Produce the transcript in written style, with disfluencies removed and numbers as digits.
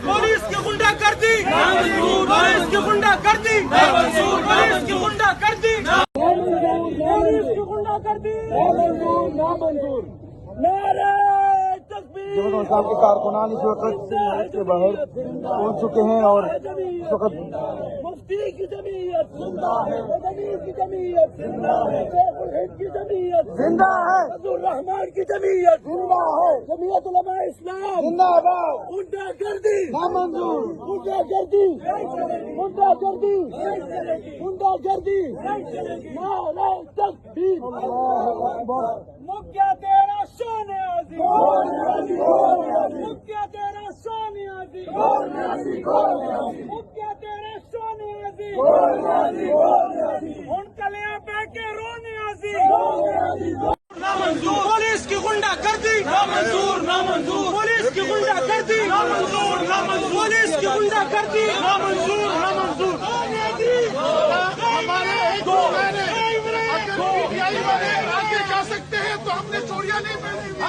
Police की गुंडा करती, पुलिस की गुंडा करती, पुलिस की गुंडा करती, पुलिस की गुंडा करती, नारे तकबीर। इस्लाम के कारकुनान इस वक्त के बाहर पहुंच चुके हैं और इस वक्त मुफ्ती की जमीयत जिंदा है, मदनी की जमीयत जिंदा है, शेखुल हिंद की जमीयत जिंदा है, अब्दुल रहमान की जमीयत जिंदा है, जमीयत उलमा इस्लाम जिंदाबाद, गुंडागर्दी नामंजूर, गुंडागर्दी गुंडागर्दी गुंडागर्दी नारे तकबीर। मुक्या तेरा शान आज़ी, मुक्या तेरा शान आज़ी, मुक्या तेरा शान आज़ी, हुन कलियां बह के रोने आज़ी। नामंजूर पुलिस की गुंडा करदी, नामंजूर नामंजूर पुलिस की गुंडा करदी, नामंजूर नामंजूर पुलिस की गुंडा करदी, नामंजूर नामंजूर। हमारे दो महीने आगे जा सकते हैं तो हमने चोरियां नहीं पहनी हुई है।